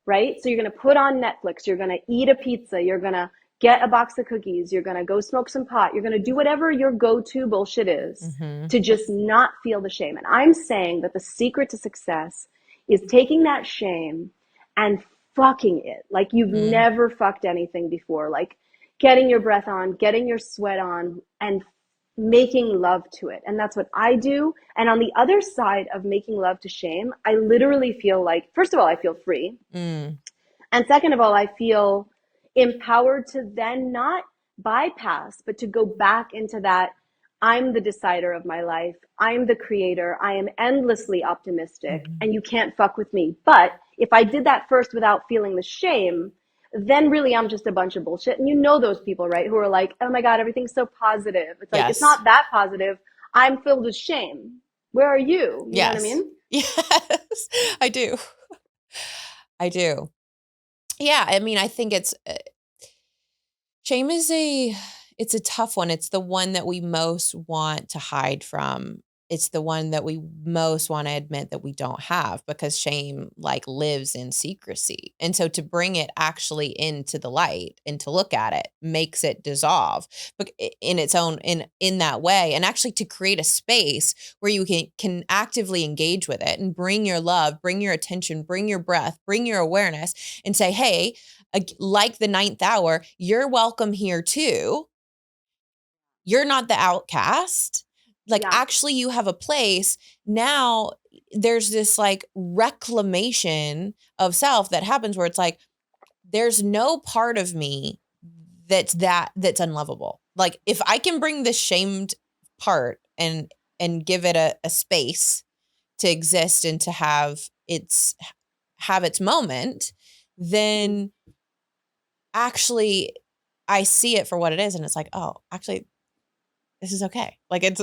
B: right? So you're going to put on Netflix, you're going to eat a pizza, you're going to get a box of cookies, you're going to go smoke some pot, you're going to do whatever your go-to bullshit is
A: Mm-hmm.
B: to just not feel the shame. And I'm saying that the secret to success is taking that shame and fucking it like you've
A: Mm.
B: never fucked anything before, like getting your breath on, getting your sweat on, and making love to it. And that's what I do. And on the other side of making love to shame, I literally feel like, first of all, I feel free.
A: Mm.
B: And second of all, I feel empowered to then not bypass, but to go back into that. I'm the decider of my life. I'm the creator. I am endlessly optimistic
A: Mm-hmm.
B: and you can't fuck with me. But if I did that first without feeling the shame, then really I'm just a bunch of bullshit. And you know those people, right? Who are like, oh my God, everything's so positive. It's like, it's
A: Yes.
B: not that positive. I'm filled with shame. Where are you? You know what I
A: Yes.
B: mean?
A: Yes. I do. I do. Yeah. I mean, I think shame is it's a tough one. It's the one that we most want to hide from. It's the one that we most want to admit that we don't have because shame like lives in secrecy. And so to bring it actually into the light and to look at it makes it dissolve in its own in that way, and actually to create a space where you can actively engage with it and bring your love, bring your attention, bring your breath, bring your awareness and say, "Hey, like the ninth hour, you're welcome here too. You're not the outcast. Like,
B: Yeah.
A: actually, you have a place." Now, there's this like reclamation of self that happens where it's like, there's no part of me that's unlovable. Like, if I can bring the shamed part and give it a space to exist and to have its moment, then actually I see it for what it is and it's like, "Oh, actually this is okay." Like it's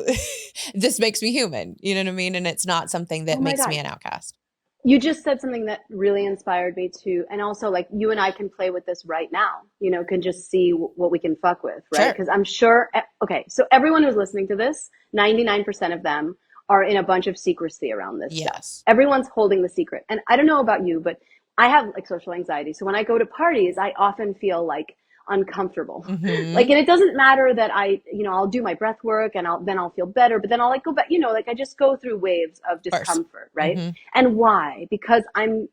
A: this makes me human, you know what I mean? And it's not something
B: Oh
A: that
B: my
A: makes me
B: God.
A: an outcast.
B: You just said something that really inspired me too. And also, like, you and I can play with this right now, can just see what we can fuck with, right?
A: Sure.
B: Because I'm sure, okay, so everyone who's listening to this, 99% of them are in a bunch of secrecy around this stuff.
A: Yes.
B: Everyone's holding the secret. And I don't know about you, but I have like social anxiety. So when I go to parties, I often feel like uncomfortable. Like,
A: Mm-hmm.
B: and it doesn't matter that I'll do my breath work and I'll feel better, but then I'll like go back, like I just go through waves of
A: Of course.
B: discomfort, right?
A: Mm-hmm.
B: And why? Because I'm,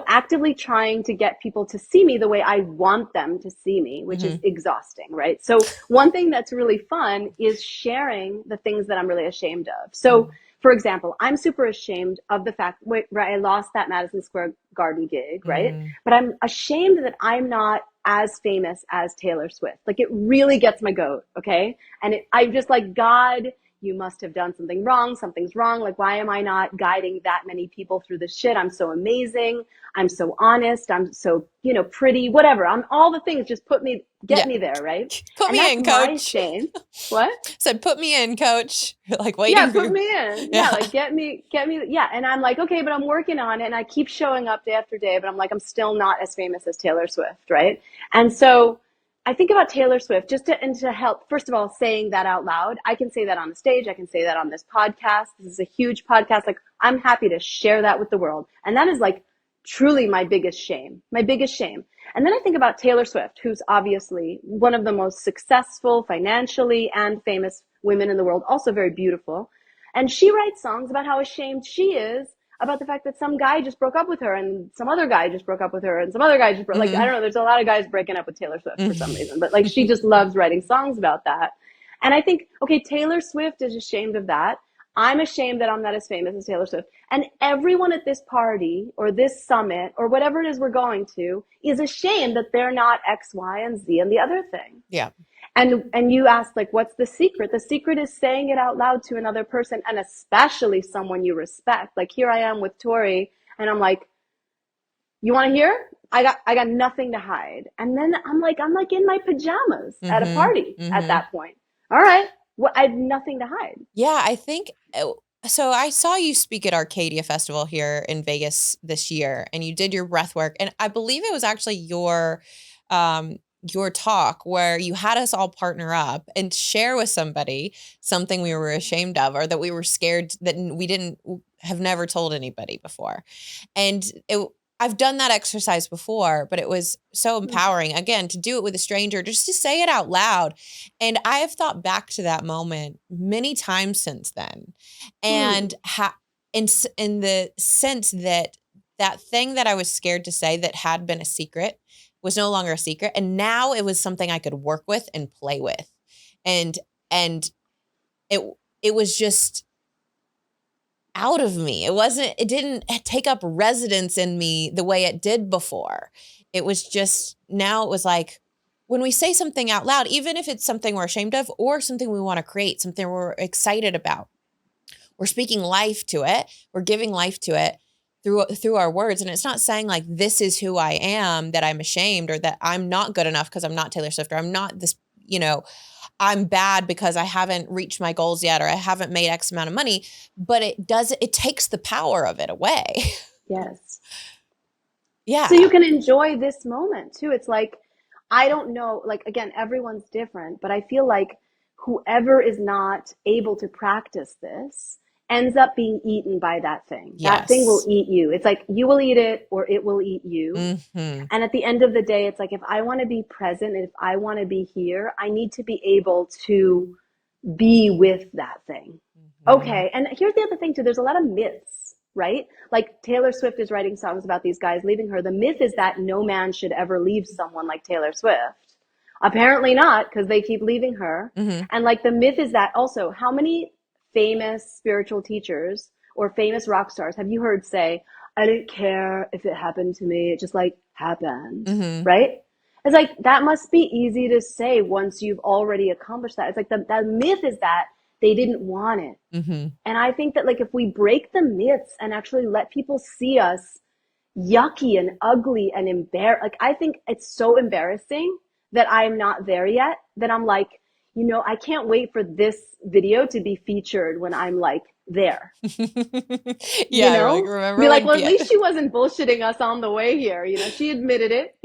B: actively trying to get people to see me the way I want them to see me, which is
A: Mm-hmm.
B: exhausting, right? So one thing that's really fun is sharing the things that I'm really ashamed of. So for example, I'm super ashamed of the fact where I lost that Madison Square Garden gig, right?
A: Mm-hmm.
B: But I'm ashamed that I'm not as famous as Taylor Swift. Like, it really gets my goat, okay? And I'm just like, God, you must have done something wrong. Something's wrong. Like, why am I not guiding that many people through this shit? I'm so amazing. I'm so honest. I'm so, pretty, whatever. I'm all the things. Just get
A: Yeah.
B: me there, right?
A: Put
B: And
A: me
B: that's
A: in,
B: my
A: coach.
B: shame. What?
A: Said, put me in, coach. Like
B: Yeah,
A: waiting for
B: put
A: you.
B: me in. Yeah,
A: Yeah.
B: like get me. Yeah. And I'm like, okay, but I'm working on it. And I keep showing up day after day, but I'm like, I'm still not as famous as Taylor Swift, right? And so I think about Taylor Swift and to help, first of all, saying that out loud. I can say that on the stage. I can say that on this podcast. This is a huge podcast. Like, I'm happy to share that with the world. And that is like truly my biggest shame. And then I think about Taylor Swift, who's obviously one of the most successful financially and famous women in the world, also very beautiful. And she writes songs about how ashamed she is about the fact that some guy just broke up with her and some other guy just broke up with her and some other guy just broke, like, I
A: Mm-hmm.
B: don't know, there's a lot of guys breaking up with Taylor Swift for some reason, but like, she
A: Mm-hmm.
B: just loves writing songs about that. And I think, okay, Taylor Swift is ashamed of that. I'm ashamed that I'm not as famous as Taylor Swift. And everyone at this party or this summit or whatever it is we're going to is ashamed that they're not X, Y, and Z and the other thing.
A: Yeah.
B: And you asked, like, what's the secret? The secret is saying it out loud to another person, and especially someone you respect. Like, here I am with Tori, and I'm like, you want to hear? I got nothing to hide. And then I'm like in my pajamas at a
A: Mm-hmm.
B: party at
A: Mm-hmm.
B: that point. All right. Well, I have nothing to hide.
A: Yeah, I think so. I saw you speak at Arcadia Festival here in Vegas this year, and you did your breath work, and I believe it was actually um, your talk where you had us all partner up and share with somebody something we were ashamed of or that we were scared that we didn't have never told anybody before, and I've done that exercise before, but it was so empowering again to do it with a stranger, just to say it out loud. And I have thought back to that moment many times since then. And
B: Hmm.
A: in the sense that that thing that I was scared to say that had been a secret was no longer a secret. And now it was something I could work with and play with. And and it it was just out of me. It didn't take up residence in me the way it did before. It was just, now it was like, when we say something out loud, even if it's something we're ashamed of or something we want to create, something we're excited about, we're speaking life to it. We're giving life to it through our words. And it's not saying like, this is who I am, that I'm ashamed or that I'm not good enough because I'm not Taylor Swift or I'm not this, I'm bad because I haven't reached my goals yet or I haven't made X amount of money, but it takes the power of it away.
B: Yes. So you
A: Yeah.
B: can enjoy this moment too. It's like, I don't know, like, again, everyone's different, but I feel like whoever is not able to practice this ends up being eaten by that thing. That thing will
A: Yes.
B: eat you. It's like, you will eat it or it will eat you.
A: Mm-hmm.
B: And at the end of the day, it's like, if I want to be present and if I want to be here, I need to be able to be with that thing.
A: Mm-hmm.
B: Okay. And here's the other thing too. There's a lot of myths, right? Like, Taylor Swift is writing songs about these guys leaving her. The myth is that no man should ever leave someone like Taylor Swift. Apparently not, because they keep leaving her.
A: Mm-hmm.
B: And like, the myth is that also, how many famous spiritual teachers or famous rock stars have you heard say, I didn't care if it happened to me, it just like happened,
A: Mm-hmm.
B: right? It's like, that must be easy to say once you've already accomplished that. It's like, the myth is that they didn't want it.
A: Mm-hmm.
B: And I think that, like, if we break the myths and actually let people see us yucky and ugly and embarrassed, like, I think it's so embarrassing that I'm not there yet, that I'm like, I can't wait for this video to be featured when I'm like there, you
A: Yeah, like
B: know? Be
A: remember
B: like,
A: when
B: well, at
A: Biet
B: least she wasn't bullshitting us on the way here. She admitted it,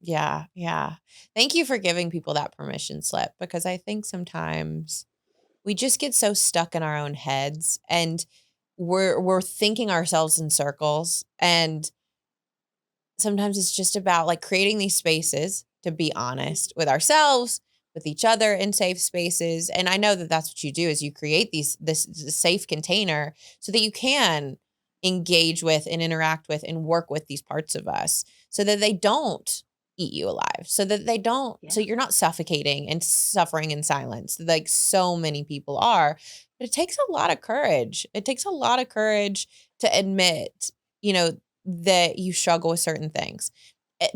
A: Yeah, yeah. Thank you for giving people that permission slip because I think sometimes we just get so stuck in our own heads and we're thinking ourselves in circles and sometimes it's just about like creating these spaces to be honest with ourselves, with each other in safe spaces. And I know that that's what you do is you create this safe container so that you can engage with and interact with and work with these parts of us so that they don't eat you alive, so that they don't, so
B: Yeah.
A: you're not suffocating and suffering in silence like so many people are. But it takes a lot of courage. It takes a lot of courage to admit, you know, that you struggle with certain things.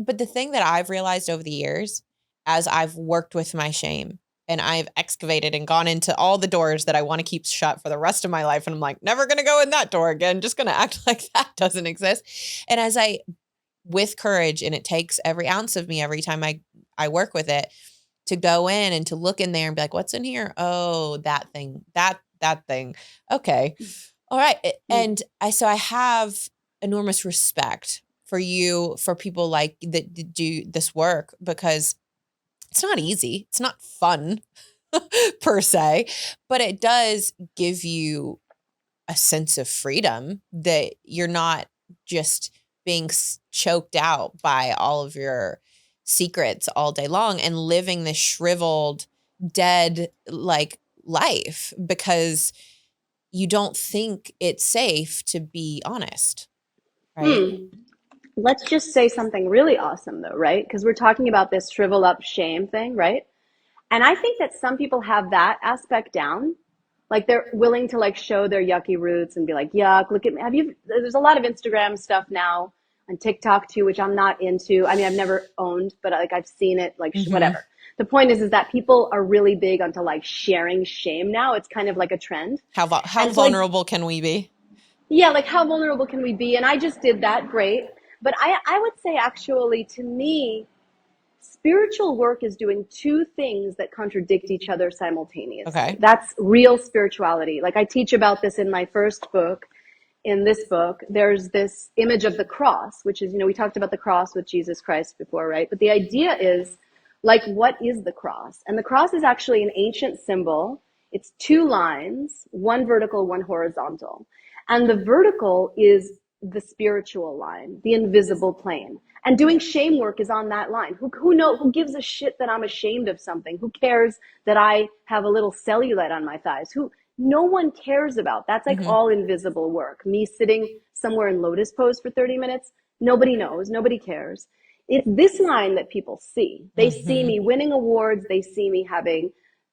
A: But the thing that I've realized over the years, as I've worked with my shame and I've excavated and gone into all the doors that I want to keep shut for the rest of my life, and I'm like, never going to go in that door again, just going to act like that doesn't exist. And as I, with courage, and it takes every ounce of me every time I work with it to go in and to look in there and be like, what's in here? Oh, that thing, that thing. Okay. All right.
B: Mm.
A: And so I have enormous respect for you, for people like that do this work because it's not easy. It's not fun per se, but it does give you a sense of freedom that you're not just being choked out by all of your secrets all day long and living this shriveled, dead like life because you don't think it's safe to be honest, right?
B: Mm. Let's just say something really awesome, though, right? Because we're talking about this shrivel up shame thing, right? And I think that some people have that aspect down. Like they're willing to like show their yucky roots and be like, yuck, look at me. There's a lot of Instagram stuff now on TikTok too, which I'm not into. I mean, I've never owned, but like I've seen it, like
A: Mm-hmm.
B: whatever. The point is that people are really big onto like sharing shame now. It's kind of like a trend.
A: How
B: And so like,
A: vulnerable can we be?
B: yeah, like how vulnerable can we be? And I just did that. Great. But I would say actually to me, spiritual work is doing two things that contradict each other simultaneously.
A: Okay.
B: That's real spirituality. Like I teach about this in my first book. In this book, there's this image of the cross, which is, we talked about the cross with Jesus Christ before, right? But the idea is like, what is the cross? And the cross is actually an ancient symbol. It's two lines, one vertical, one horizontal. And the vertical is the spiritual line, the invisible plane. And doing shame work is on that line. Who gives a shit that I'm ashamed of something? Who cares that I have a little cellulite on my thighs? No one cares about. That's like
A: Mm-hmm.
B: all invisible work. Me sitting somewhere in lotus pose for 30 minutes, nobody knows, nobody cares. It's this line that people see. They see
A: Mm-hmm.
B: me winning awards. They see me having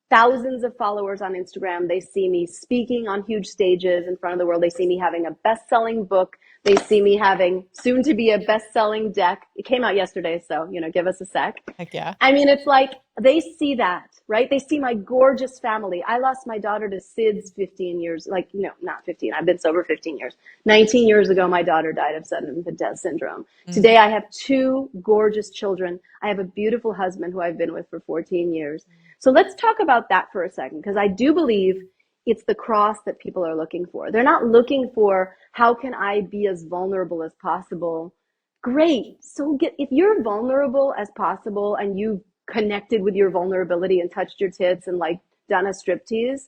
B: thousands of followers on Instagram. They see me speaking on huge stages in front of the world. They see me having a best-selling book. They see me having soon to be a best-selling deck. It came out yesterday, so, give us a sec.
A: Heck yeah.
B: I mean, it's like they see that, right? They see my gorgeous family. I lost my daughter to SIDS 15 years, like, no, not 15. I've been sober 15 years. 19 years ago, my daughter died of sudden infant death syndrome.
A: Mm-hmm.
B: Today, I have two gorgeous children. I have a beautiful husband who I've been with for 14 years. So let's talk about that for a second, because I do believe it's the cross that people are looking for. They're not looking for how can I be as vulnerable as possible. Great. So if you're vulnerable as possible and you've connected with your vulnerability and touched your tits and like done a striptease,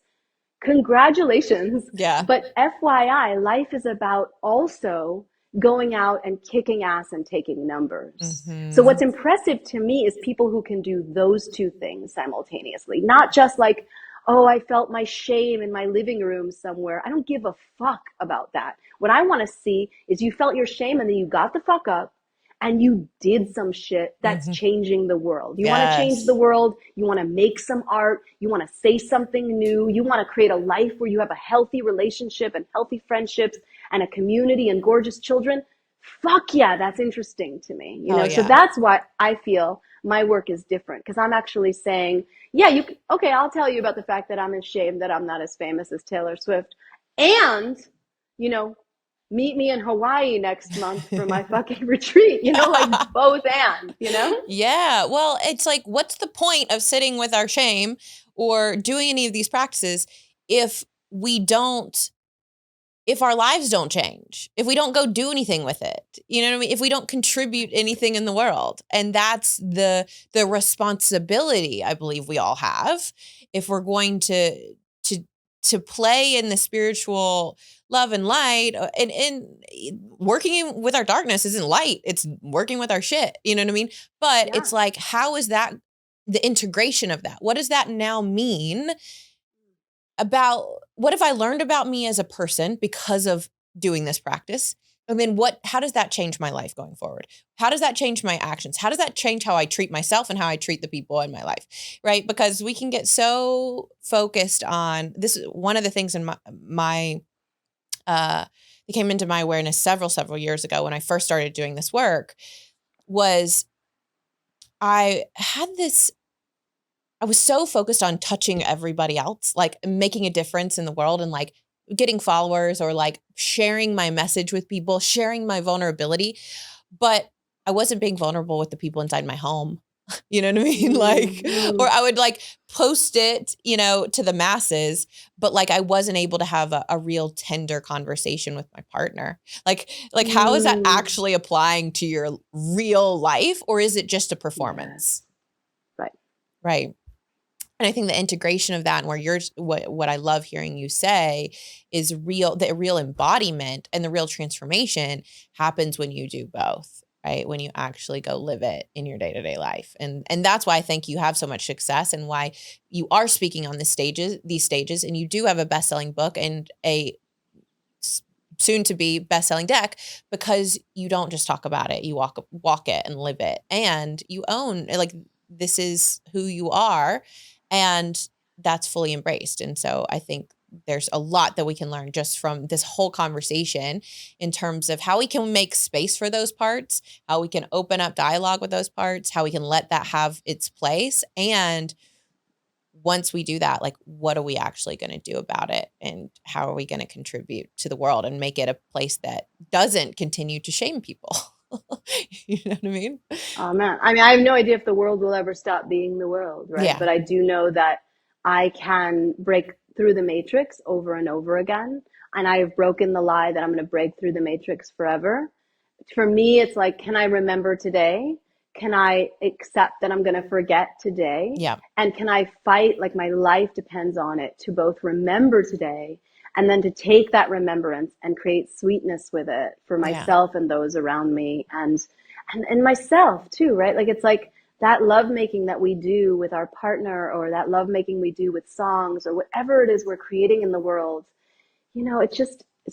B: congratulations.
A: Yeah.
B: But FYI, life is about also going out and kicking ass and taking numbers. So
A: Mm-hmm.
B: what's impressive to me is people who can do those two things simultaneously, not just like, oh, I felt my shame in my living room somewhere. I don't give a fuck about that. What I want to see is you felt your shame and then you got the fuck up and you did some shit that's
A: Mm-hmm.
B: changing the world. You want to change the
A: Yes.
B: world. You want to make some art. You want to say something new. You want to create a life where you have a healthy relationship and healthy friendships and a community and gorgeous children. Fuck yeah, that's interesting to me.
A: Hell
B: So
A: yeah.
B: that's why I feel my work is different because I'm actually saying, yeah, okay, I'll tell you about the fact that I'm ashamed that I'm not as famous as Taylor Swift. And, you know, meet me in Hawaii next month for my fucking retreat, like both and.
A: Yeah. Well, it's like, what's the point of sitting with our shame or doing any of these practices if we don't, if our lives don't change, if we don't go do anything with it, you know what I mean? If we don't contribute anything in the world. And that's the responsibility I believe we all have if we're going to to play in the spiritual love and light, and working with our darkness isn't light. It's working with our shit. You know what I mean? But
B: Yeah.
A: it's like, how is that the integration of that? What does that now mean about, what have I learned about me as a person because of doing this practice? And then how does that change my life going forward? How does that change my actions? How does that change how I treat myself and how I treat the people in my life? Right? Because we can get so focused on this. One of the things in my that came into my awareness several years ago when I first started doing this work was I had this I was so focused on touching everybody else, like making a difference in the world and like getting followers or like sharing my message with people, sharing my vulnerability. But I wasn't being vulnerable with the people inside my home. You know what I mean? Like, or
B: Mm-hmm.
A: I would like post it, to the masses, but like I wasn't able to have a real tender conversation with my partner. Like how is that
B: Mm.
A: actually applying to your real life, or is it just a performance?
B: Yes. Right.
A: Right. And I think the integration of that, and where what I love hearing you say is the real embodiment and the real transformation happens when you do both, right? When you actually go live it in your day-to-day life. And that's why I think you have so much success and why you are speaking on these stages, and you do have a best-selling book and a soon to be best-selling deck, because you don't just talk about it, you walk it and live it, and you own, like, this is who you are, and that's fully embraced. And so I think there's a lot that we can learn just from this whole conversation in terms of how we can make space for those parts, how we can open up dialogue with those parts, how we can let that have its place, and once we do that, like, what are we actually going to do about it? And how are we going to contribute to the world and make it a place that doesn't continue to shame people? You know what I mean?
B: Oh man. I mean, I have no idea if the world will ever stop being the world, right?
A: Yeah.
B: But I do know that I can break through the matrix over and over again. And I have broken the lie that I'm going to break through the matrix forever. For me, it's like, can I remember today? Can I accept that I'm going to forget today?
A: Yeah.
B: And can I fight like my life depends on it to both remember today and then to take that remembrance and create sweetness with it for
A: Yeah.
B: myself and those around me and myself too, right? Like it's like that love making that we do with our partner or that love making we do with songs or whatever it is we're creating in the world, it's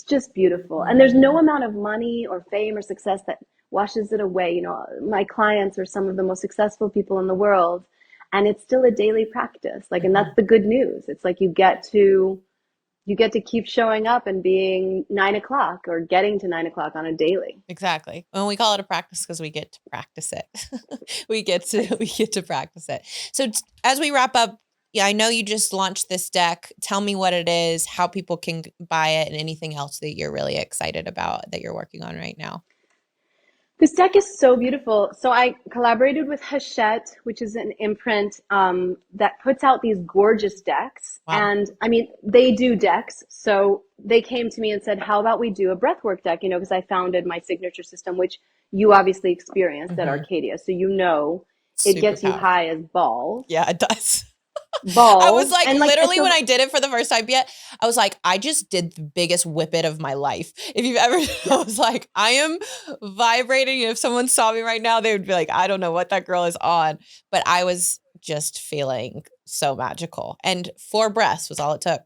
B: just beautiful. And there's no
A: Mhm.
B: amount of money or fame or success that washes it away. My clients are some of the most successful people in the world, and it's still a daily practice. Like, and that's
A: Mhm.
B: the good news. It's like you get to keep showing up and being 9 o'clock or getting to 9 o'clock on a daily.
A: Exactly. And we call it a practice because we get to practice it. we get to
B: Right.
A: we get to practice it. So as we wrap up, yeah, I know you just launched this deck. Tell me what it is, how people can buy it, and anything else that you're really excited about that you're working on right now.
B: This deck is so beautiful. So I collaborated with Hachette, which is an imprint that puts out these gorgeous decks.
A: Wow.
B: And I mean, they do decks. So they came to me and said, how about we do a breathwork deck? Because I founded my signature system, which you obviously experienced at
A: Mhm.
B: Arcadia. So it
A: Super
B: gets you
A: powerful.
B: high as balls.
A: Yeah, it does. I was
B: Balls.
A: like,
B: And like at
A: literally, when
B: the
A: I did it for the first time yet, I was like, I just did the biggest whippet of my life. If you've ever,
B: yeah.
A: I was like, I am vibrating. If someone saw me right now, they would be like, I don't know what that girl is on. But I was just feeling so magical. And 4 breaths was all it took.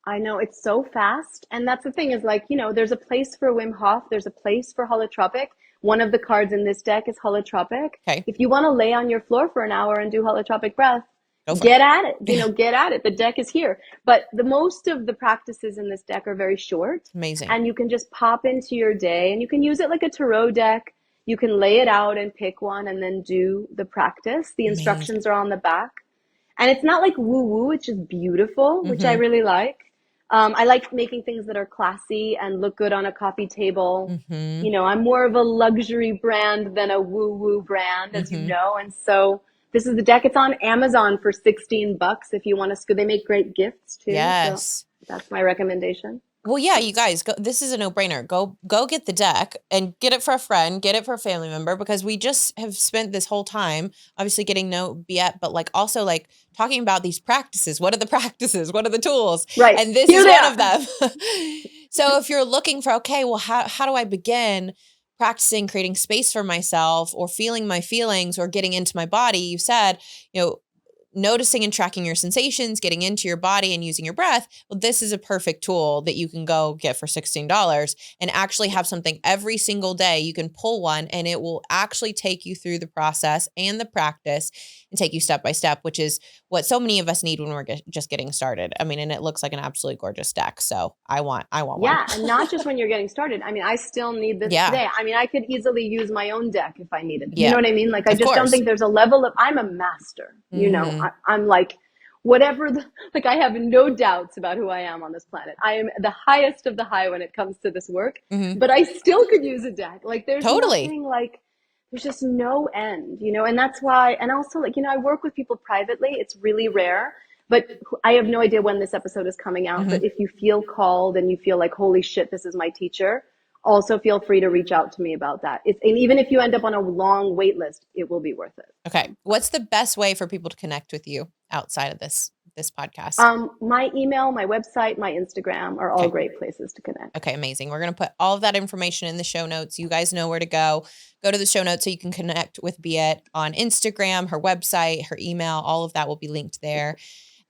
B: I know it's so fast. And that's the thing is like, there's a place for Wim Hof, there's a place for holotropic. One of the cards in this deck is holotropic.
A: Okay,
B: If you want to lay on your floor for an hour and do holotropic breath,
A: go for it.
B: get at it.
A: Yeah,
B: Get at it. The deck is here. But the most of the practices in this deck are very short
A: amazing.
B: and you can just pop into your day and you can use it like a tarot deck. You can lay it out and pick one and then do the practice. The
A: Amazing.
B: instructions are on the back. And it's not like woo woo, it's just beautiful, which I
A: Mm-hmm.
B: really like. I like making things that are classy and look good on a coffee table.
A: Mm-hmm.
B: I'm more of a luxury brand than a woo woo brand, as you
A: Mm-hmm.
B: know. And so this is the deck. It's on Amazon for $16 if you want to. They make great gifts too. So
A: Yes.
B: That's my recommendation.
A: Well, yeah, you guys, go, this is a no-brainer. Go get the deck and get it for a friend, get it for a family member, because we just have spent this whole time obviously getting no Biet, but like also like talking about these practices. What are the practices? What are the tools?
B: Right.
A: And this
B: Here
A: is
B: they
A: one of
B: are.
A: them. So if you're looking for, okay, well, how do I begin practicing creating space for myself or feeling my feelings or getting into my body? You said, you know, noticing and tracking your sensations, getting into your body and using your breath, well, this is a perfect tool that you can go get for $16 and actually have something every single day. You can pull one and it will actually take you through the process and the practice and take you step by step, which is what so many of us need when we're just getting started. I mean, and it looks like an absolutely gorgeous deck. So I want one.
B: Yeah, and not just when you're getting started. I mean, I still need this
A: Yeah.
B: today. I mean, I could easily use my own deck if I needed. You know
A: Yeah.
B: what I mean? Like, I
A: Of
B: just don't
A: course.
B: think there's a level of, I'm a master,
A: Mm-hmm.
B: I'm like, whatever, like, I have no doubts about who I am on this planet. I am the highest of the high when it comes to this work,
A: Mm-hmm.
B: but I still could use a deck. Like, there's
A: Totally.
B: nothing like, there's just no end, and that's why, and also, like, I work with people privately. It's really rare. But I have no idea when this episode is coming out.
A: Mm-hmm.
B: But if you feel called and you feel like, holy shit, this is my teacher, also feel free to reach out to me about that. And even if you end up on a long wait list, it will be worth it.
A: Okay. What's the best way for people to connect with you outside of this podcast?
B: My email, my website, my Instagram are all
A: Okay.
B: great places to connect.
A: Okay, amazing. We're going to put all of that information in the show notes. You guys know where to go. Go to the show notes so you can connect with Biet on Instagram, her website, her email, all of that will be linked there.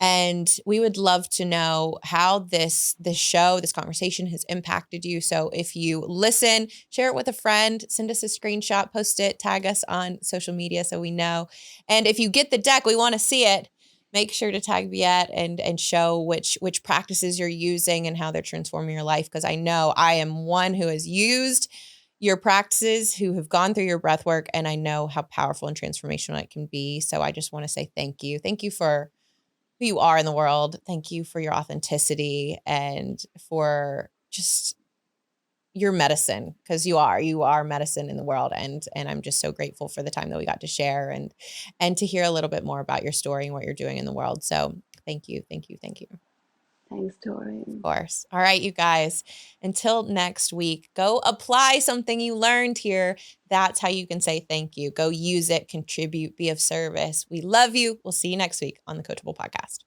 A: And we would love to know how this show, this conversation has impacted you. So if you listen, share it with a friend, send us a screenshot, post it, tag us on social media so we know. And if you get the deck, we want to see it. Make sure to tag Biet and show which practices you're using and how they're transforming your life. Because I know I am one who has used your practices, who have gone through your breath work, and I know how powerful and transformational it can be. So I just want to say thank you. Thank you for who you are in the world. Thank you for your authenticity and for just your medicine, because you are medicine in the world. And I'm just so grateful for the time that we got to share and to hear a little bit more about your story and what you're doing in the world. So thank you. Thank you. Thank you.
B: Thanks, Tori.
A: Of course. All right, you guys, until next week, go apply something you learned here. That's how you can say thank you. Go use it, contribute, be of service. We love you. We'll see you next week on the Coachable Podcast.